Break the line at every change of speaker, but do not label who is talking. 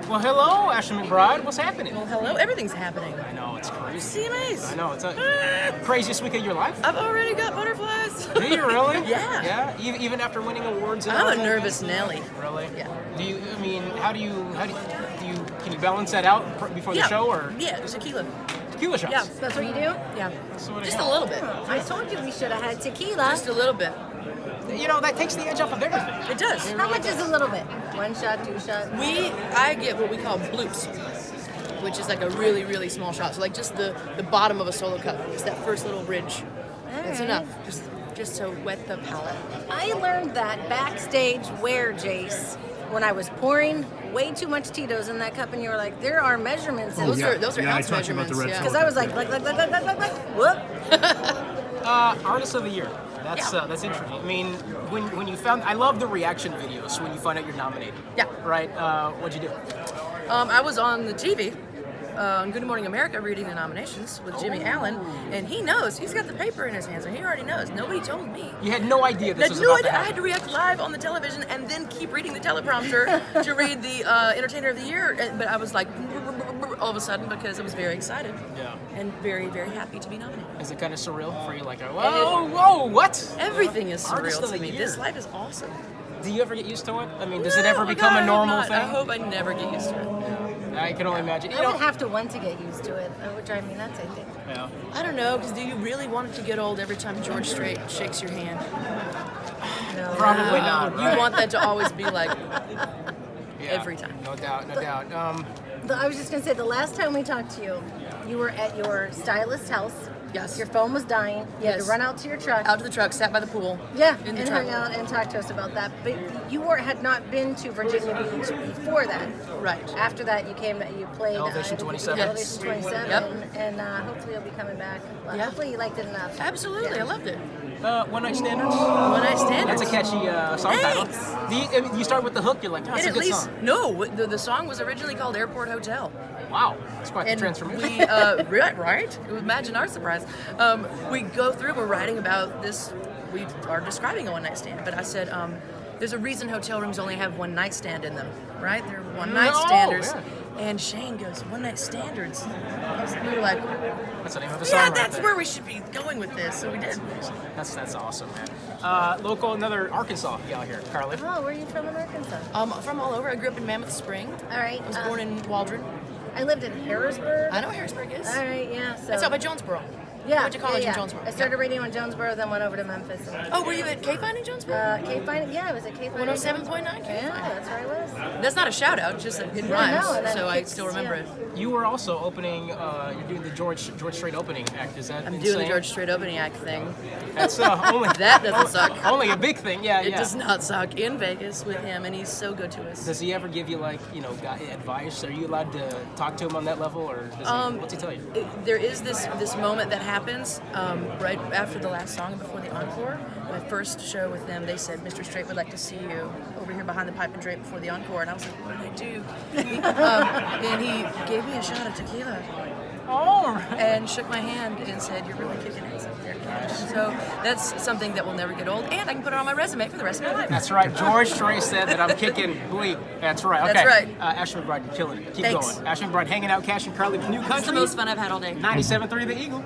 Well, hello, Ashley McBryde. What's happening?
Well, hello. Everything's happening.
I know, it's crazy.
CMAs.
I know, it's a craziest week of your life.
I've already got butterflies.
Do you really?
Yeah.
Yeah? Even after winning awards? And
I'm
all
a
that?
nervous Nelly.
Really?
Yeah.
Can you balance that out before the show, or?
Yeah, tequila.
Tequila shots?
Yeah.
That's what you do?
Yeah.
So
Just a little bit.
I told you we should have had tequila.
Just a little bit.
You know, that takes the edge off of everything.
It does.
How much is a little bit? 1 shot, 2 shots?
I get what we call bloops, which is like a really, really small shot. So like just the bottom of a solo cup. Just that first little ridge. That's
right.
enough. Just to wet the palate.
I learned that backstage where, Jace, when I was pouring way too much Tito's in that cup, and you were like, there are measurements.
Those are
I
ounce
talked about the
measurements.
red
Yeah.
Because I was like, whoop.
Artist of the Year. That's interesting. I mean, when you found, I love the reaction videos when you find out you're nominated.
Yeah.
Right? What'd you do?
I was on the TV on Good Morning America reading the nominations with Jimmy Allen, and he knows. He's got the paper in his hands, and he already knows. Nobody told me.
You had no idea this was
No
about
idea.
to
I
happen.
had to react live on the television and then keep reading the teleprompter to read the Entertainer of the Year. But I was like, all of a sudden, because I was very excited.
Yeah.
And very, very happy to be nominated.
Is it kind of surreal for you? Like, whoa, what?
Everything is
Artist
surreal
of
to
the
me.
Year.
This life is awesome.
Do you ever get used to it? I mean, does it
No,
ever
my
become
God,
a normal
I hope
thing?
not. I hope I never get used to it.
I can only imagine.
I would have to want to get used to it, which I mean, that's, I think.
Yeah.
I don't know, because do you really want it to get old every time George Strait shakes your hand?
No.
Probably not.
You
Right?
want that to always be like
Yeah,
every time.
No doubt, no doubt.
I was just going to say, the last time we talked to you, you were at your stylist's house.
Yes.
Your phone was dying. You had to
Yes.
run out to your truck.
Out to the truck, sat by the pool.
Yeah,
in the
and
truck.
hung out and talk to us about that. But you had not been to Virginia Beach before that.
Right.
After that, you played
Elevation 27.
Elevation 27,
Yep.
and hopefully you'll be coming back. Well,
Yeah.
hopefully you liked it enough.
Absolutely,
Yeah.
I loved it.
One Night Standards.
One Night Standards.
That's a catchy song title.
Thanks.
You start with the hook, you're like, that's
And
a
at
good
least,
song.
no, the song was originally called Airport Hotel.
Wow, it's quite the
And
transformation.
we, right? Imagine our surprise. We go through, we're writing about this, we are describing a one night stand, but I said, there's a reason hotel rooms only have one night stand in them, right? They're one night standers.
Yeah.
And Shane goes, one night standards. We were like,
That's the name of the song.
yeah,
right
that's
there.
where we should be going with this. So we did.
That's awesome, man. Local, another Arkansas gal here, Carly.
Oh, where are you from in Arkansas?
From all over. I grew up in Mammoth Spring.
All right.
I was born in Waldron.
I lived in Harrisburg.
I know where Harrisburg is.
All right, yeah. So
That's out by Jonesboro.
yeah,
I went to college
yeah,
in Jonesboro.
I started radio in Jonesboro, then went over to Memphis.
Oh, were you at K-Fine in Jonesboro?
K-Fine, yeah, I was at K-Fine.
107.9
Yeah, that's where I was.
That's not a shout out, just that it
Yeah,
rhymes,
no, and then
so I
kids,
still remember
yeah.
it.
You were also opening, you're doing the George Strait opening act. Is that
I'm
insane?
doing the George Strait opening act thing.
That's only
That doesn't suck.
Only a big thing, yeah,
It
yeah.
does not suck. In Vegas with him, and he's so good to us.
Does he ever give you advice? Are you allowed to talk to him on that level, or does he, what's he tell you?
There is this moment that happens right after the last song and before the encore. My first show with them, they said, Mr. Strait would like to see you over here behind the pipe and drape before the encore. And I was like, what did I do? And he gave me a shot of tequila
Oh,
and shook my hand and said, you're really kicking ass up there, Cash. So that's something that will never get old, and I can put it on my resume for the rest of my life.
that's right. George Strait said that I'm kicking bleep. That's right. Okay.
That's right.
Ashley McBryde, you're killing it. Keep
Thanks.
going. Ashley McBryde hanging out, Cash and Carly with New
It's the
Country.
most fun I've had all day.
97.3 The Eagle.